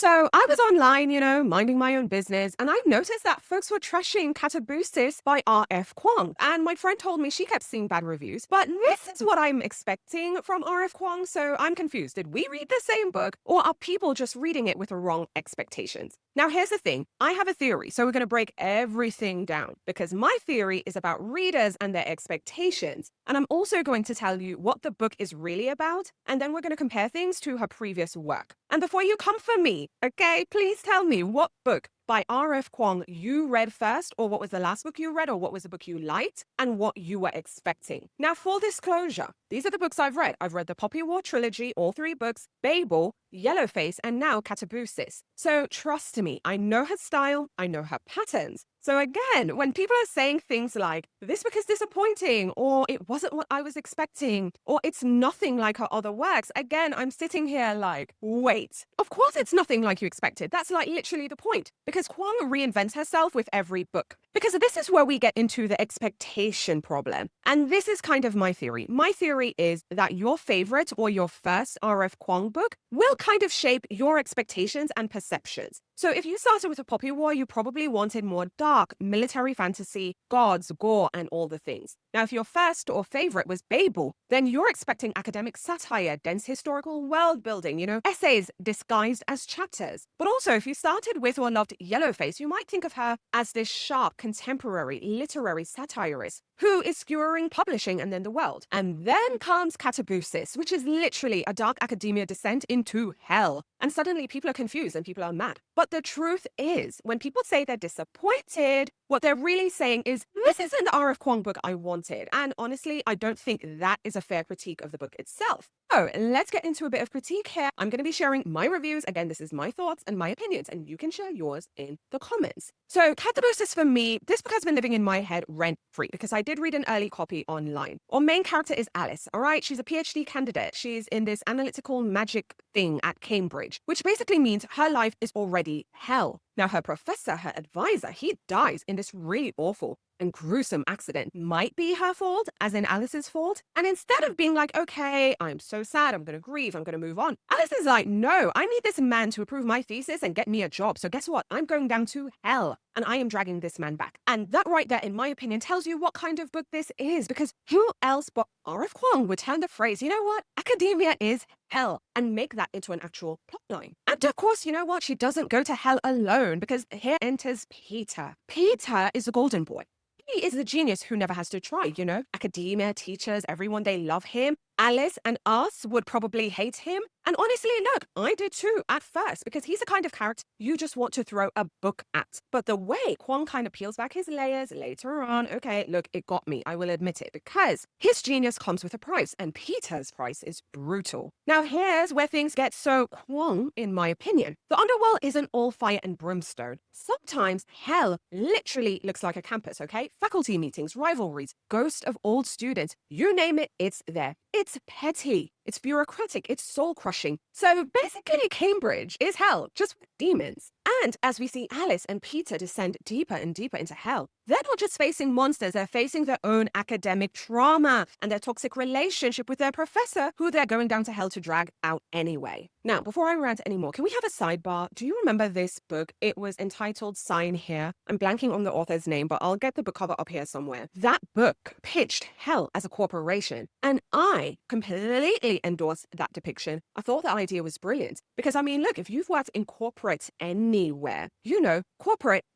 So I was online, minding my own business, and I noticed that folks were trashing Katabasis by R.F. Kuang. And my friend told me she kept seeing bad reviews. But this is what I'm expecting from R.F. Kuang, so I'm confused. Did we read the same book, or are people just reading it with the wrong expectations? Now, here's the thing. I have a theory, so we're going to break everything down because my theory is about readers and their expectations. And I'm also going to tell you what the book is really about, and then we're going to compare things to her previous work. And before you come for me, okay, please tell me what book by R.F. Kuang you read first, or what was the last book you read, or what was the book you liked, and what you were expecting. Now, full disclosure, these are the books I've read. I've read the Poppy War trilogy, all 3 books, Babel, Yellowface, and now Katabasis. So trust me, I know her style, I know her patterns. So again, when people are saying things like, this book is disappointing, or it wasn't what I was expecting, or it's nothing like her other works, again, I'm sitting here like, wait, of course it's nothing like you expected. That's like literally the point. Because Kuang reinvents herself with every book. Because this is where we get into the expectation problem. And this is kind of my theory. My theory is that your favorite or your first R.F. Kuang book will kind of shape your expectations and perceptions. So if you started with a Poppy War, you probably wanted more dark, military fantasy, gods, gore, and all the things. Now, if your first or favorite was Babel, then you're expecting academic satire, dense historical world building, essays disguised as chapters. But also, if you started with or loved Yellowface, you might think of her as this sharp, contemporary, literary satirist who is skewering publishing and then the world. And then comes Katabasis, which is literally a dark academia descent into hell. And suddenly people are confused and people are mad. But the truth is, when people say they're disappointed, what they're really saying is, this isn't the R.F. Kuang book I wanted. And honestly, I don't think that is a fair critique of the book itself. So let's get into a bit of critique here. I'm going to be sharing my reviews. Again, this is my thoughts and my opinions, and you can share yours in the comments. So Katabasis for me, this book has been living in my head rent-free because I did read an early copy online. Our main character is Alice, all right? She's a PhD candidate. She's in this analytical magic thing at Cambridge, which basically means her life is already hell. Now, her professor, her advisor, he dies in this really awful and gruesome accident. Might be her fault, as in Alice's fault. And instead of being like, okay, I'm so sad, I'm going to grieve, I'm going to move on, Alice is like, no, I need this man to approve my thesis and get me a job. So guess what? I'm going down to hell. And I am dragging this man back. And that right there, in my opinion, tells you what kind of book this is. Because who else but R.F. Kuang would turn the phrase, you know what, academia is hell, and make that into an actual plotline. And of course, you know what, she doesn't go to hell alone, because here enters Peter. Peter is a golden boy. He is the genius who never has to try, Academia, teachers, everyone, they love him. Alice and us would probably hate him. And honestly, look, I did too at first, because he's the kind of character you just want to throw a book at. But the way Kuang kind of peels back his layers later on, okay, look, it got me, I will admit it, because his genius comes with a price, and Peter's price is brutal. Now here's where things get so Kuang, in my opinion. The underworld isn't all fire and brimstone. Sometimes hell literally looks like a campus, okay? Faculty meetings, rivalries, ghosts of old students, you name it, it's there. It's petty, it's bureaucratic, it's soul-crushing. So basically, Cambridge is hell, just with demons. And as we see Alice and Peter descend deeper and deeper into hell, they're not just facing monsters, they're facing their own academic trauma and their toxic relationship with their professor, who they're going down to hell to drag out anyway. Now, before I rant anymore, can we have a sidebar? Do you remember this book? It was entitled Sign Here. I'm blanking on the author's name, but I'll get the book cover up here somewhere. That book pitched hell as a corporation, and I completely endorsed that depiction. I thought the idea was brilliant because, I mean, look, if you've worked in corporate anywhere,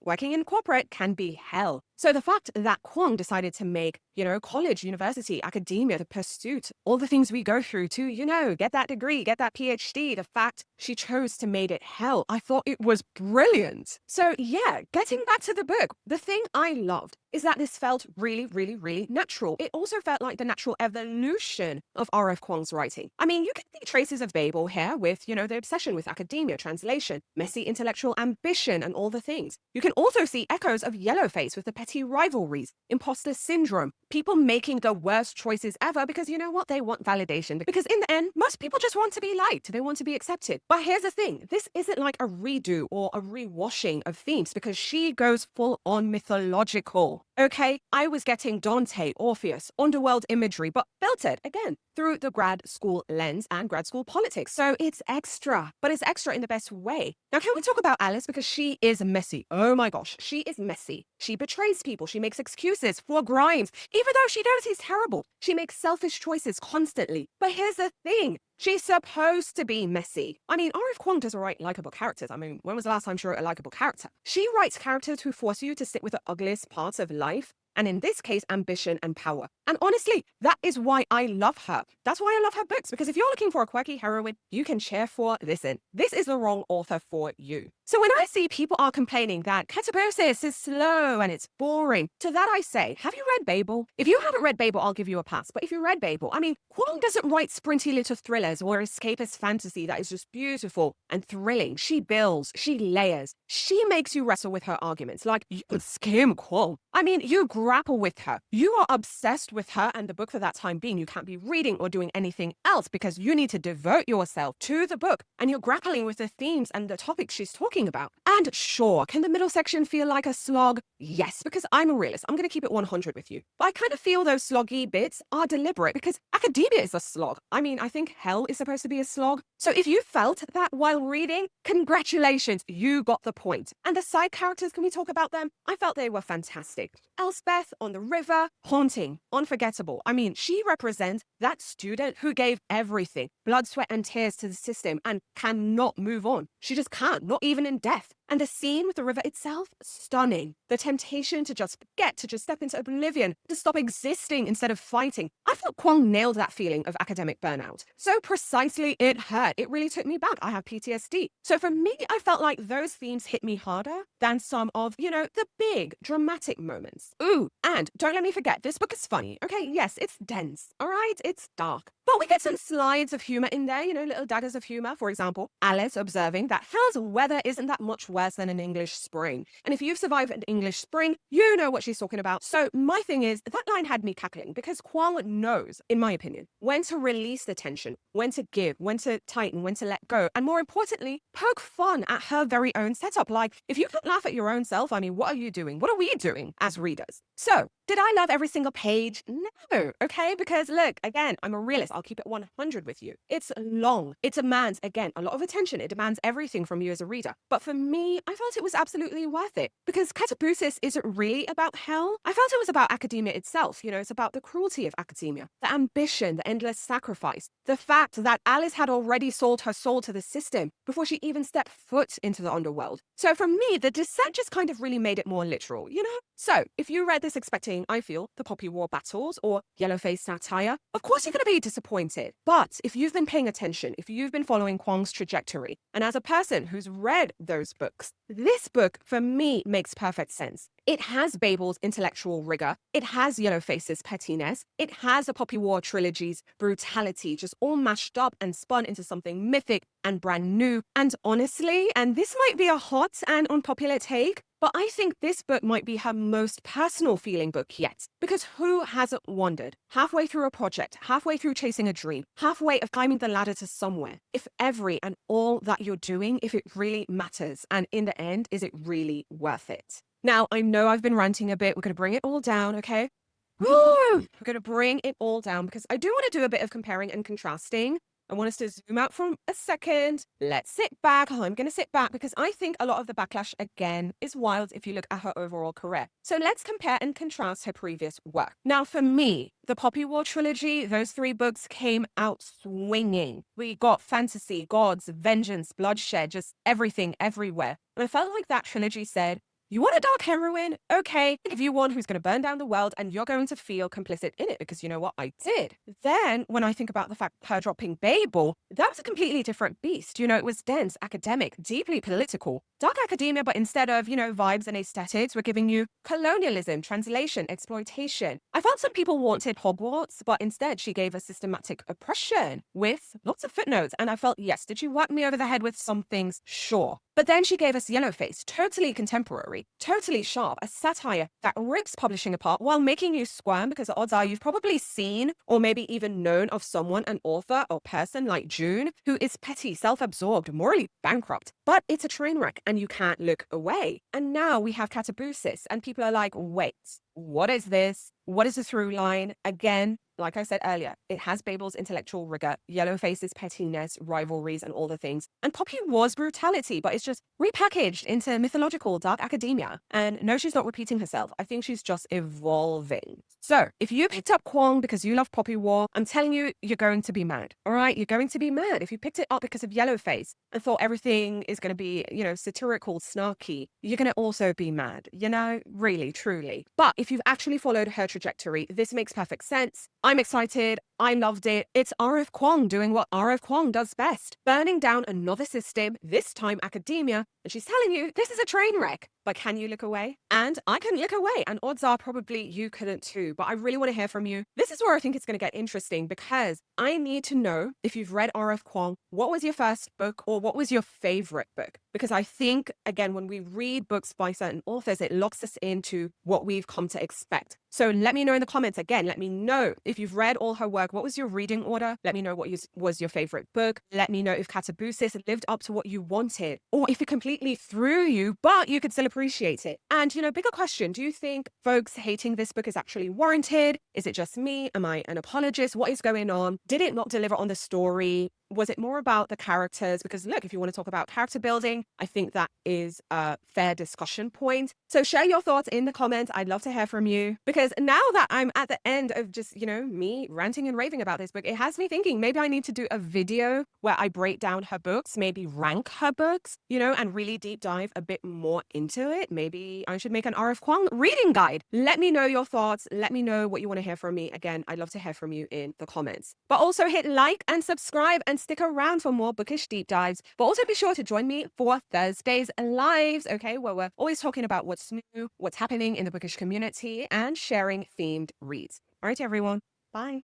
working in corporate can be hell. So the fact that Kuang decided to make, college, university, academia, the pursuit, all the things we go through to, get that degree, get that PhD, the fact she chose to make it hell, I thought it was brilliant. So yeah, getting back to the book, the thing I loved is that this felt really, really, really natural. It also felt like the natural evolution of R.F. Kuang's writing. I mean, you can see traces of Babel here with, the obsession with academia, translation, messy intellectual ambition, and all the things. You can also see echoes of Yellowface with the petty rivalries, imposter syndrome, people making the worst choices ever because you know what? They want validation. Because in the end, most people just want to be liked. They want to be accepted. But here's the thing. This isn't like a redo or a rewashing of themes because she goes full on mythological. Okay, I was getting Dante, Orpheus, underworld imagery, but filtered again through the grad school lens and grad school politics. So it's extra, but it's extra in the best way. Now, can we talk about Alice? Because she is messy. Oh my gosh, she is messy. She betrays people. She makes excuses for Grimes, even though she knows he's terrible. She makes selfish choices constantly. But here's the thing. She's supposed to be messy. I mean, R.F. Kuang doesn't write likable characters. I mean, when was the last time she wrote a likable character? She writes characters who force you to sit with the ugliest parts of life. And in this case, ambition and power. And honestly, that is why I love her. That's why I love her books, because if you're looking for a quirky heroine you can cheer for, listen, this is the wrong author for you. So when I see people are complaining that Katabasis is slow and it's boring, to that I say, have you read Babel? If you haven't read Babel, I'll give you a pass. But if you read Babel, I mean, Kuang doesn't write sprinty little thrillers or escapist fantasy that is just beautiful and thrilling. She builds, she layers, she makes you wrestle with her arguments. Like, you can skim Kuang. I mean, you grapple with her. You are obsessed with her and the book for that time being. You can't be reading or doing anything else because you need to devote yourself to the book and you're grappling with the themes and the topics she's talking about. And sure, can the middle section feel like a slog? Yes, because I'm a realist. I'm going to keep it 100 with you. But I kind of feel those sloggy bits are deliberate because academia is a slog. I mean, I think hell is supposed to be a slog. So if you felt that while reading, congratulations, you got the point. And the side characters, can we talk about them? I felt they were fantastic. Elspeth on the river, haunting, unforgettable. I mean, she represents that student who gave everything, blood, sweat, and tears to the system and cannot move on. She just can't, not even in death. And the scene with the river itself, stunning. The temptation to just forget, to just step into oblivion, to stop existing instead of fighting. I felt Kuang nailed that feeling of academic burnout. So precisely it hurt. It really took me back. I have PTSD. So for me, I felt like those themes hit me harder than some of, the big dramatic moments. Ooh, and don't let me forget, this book is funny. Okay, yes, it's dense. All right, it's dark. But we get some slides of humor in there, little daggers of humor. For example, Alice observing that hell's weather isn't that much worse than an English spring. And if you've survived an English spring, you know what she's talking about. So my thing is, that line had me cackling because Kuang knows, in my opinion, when to release the tension, when to give, when to tighten, when to let go. And more importantly, poke fun at her very own setup. Like, if you can't laugh at your own self, I mean, what are you doing? What are we doing as readers? So, did I love every single page? No, okay? Because look, again, I'm a realist. I'll keep it 100 with you. It's long. It demands, again, a lot of attention. It demands everything from you as a reader. But for me, I felt it was absolutely worth it because Katabasis isn't really about hell. I felt it was about academia itself. It's about the cruelty of academia, the ambition, the endless sacrifice, the fact that Alice had already sold her soul to the system before she even stepped foot into the underworld. So for me, the descent just kind of really made it more literal, So if you read this expecting, I feel, the Poppy War battles or Yellowface satire, of course you're going to be disappointed. But if you've been paying attention, if you've been following Kuang's trajectory, and as a person who's read those books, this book, for me, makes perfect sense. It has Babel's intellectual rigor. It has Yellowface's pettiness. It has the Poppy War trilogy's brutality, just all mashed up and spun into something mythic and brand new. And honestly, and this might be a hot and unpopular take, but I think this book might be her most personal feeling book yet. Because who hasn't wondered, halfway through a project, halfway through chasing a dream, halfway of climbing the ladder to somewhere, if every and all that you're doing, if it really matters, and in the end, is it really worth it? Now, I know I've been ranting a bit. We're going to bring it all down, okay? We're going to bring it all down because I do want to do a bit of comparing and contrasting. I want us to zoom out for a second. Let's sit back. I'm going to sit back because I think a lot of the backlash, again, is wild if you look at her overall career. So let's compare and contrast her previous work. Now, for me, the Poppy War trilogy, those 3 books came out swinging. We got fantasy, gods, vengeance, bloodshed, just everything, everywhere. And I felt like that trilogy said, you want a dark heroine? Okay, I'll give you one who's going to burn down the world and you're going to feel complicit in it because you know what? I did. Then when I think about the fact her dropping Babel, that was a completely different beast. It was dense, academic, deeply political. Dark academia, but instead of, vibes and aesthetics, we're giving you colonialism, translation, exploitation. I felt some people wanted Hogwarts, but instead she gave us systematic oppression with lots of footnotes. And I felt, yes, did you whack me over the head with some things? Sure. But then she gave us Yellowface, totally contemporary. story, totally sharp, a satire that rips publishing apart while making you squirm because the odds are you've probably seen or maybe even known of someone, an author or person like June, who is petty, self-absorbed, morally bankrupt. But it's a train wreck and you can't look away. And now we have Katabasis and people are like, wait, what is this? What is the through line? Again, like I said earlier, it has Babel's intellectual rigor, Yellowface's pettiness, rivalries, and all the things. And Poppy was brutality, but it's just repackaged into mythological dark academia. And no, she's not repeating herself. I think she's just evolving. So if you picked up Kuang because you love Poppy War, I'm telling you, you're going to be mad. All right, you're going to be mad. If you picked it up because of Yellowface and thought everything is going to be, satirical, snarky, you're going to also be mad, really, truly. But if you've actually followed her trajectory, this makes perfect sense. I'm excited. I loved it. It's R.F. Kuang doing what R.F. Kuang does best, burning down another system, this time academia, and she's telling you this is a train wreck. But can you look away? And I couldn't look away, and odds are probably you couldn't too. But I really want to hear from you. This is where I think it's going to get interesting because I need to know if you've read R.F. Kuang, what was your first book or what was your favorite book? Because I think, again, when we read books by certain authors, it locks us into what we've come to expect. So let me know in the comments. Again, let me know if you've read all her work. What was your reading order? Let me know what was your favorite book. Let me know if Katabasis lived up to what you wanted or if it completely threw you, but you could still appreciate it. And, bigger question. Do you think folks hating this book is actually warranted? Is it just me? Am I an apologist? What is going on? Did it not deliver on the story? Was it more about the characters? Because look, if you want to talk about character building, I think that is a fair discussion point. So share your thoughts in the comments. I'd love to hear from you because now that I'm at the end of just, me ranting and raving about this book, it has me thinking maybe I need to do a video where I break down her books, maybe rank her books, and really deep dive a bit more into it. Maybe I should make an R.F. Kuang reading guide. Let me know your thoughts. Let me know what you want to hear from me. Again, I'd love to hear from you in the comments. But also hit like and subscribe and stick around for more bookish deep dives. But also be sure to join me for Thursday's lives, okay, where we're always talking about what's new, what's happening in the bookish community, and sharing themed reads. All right, everyone. Bye.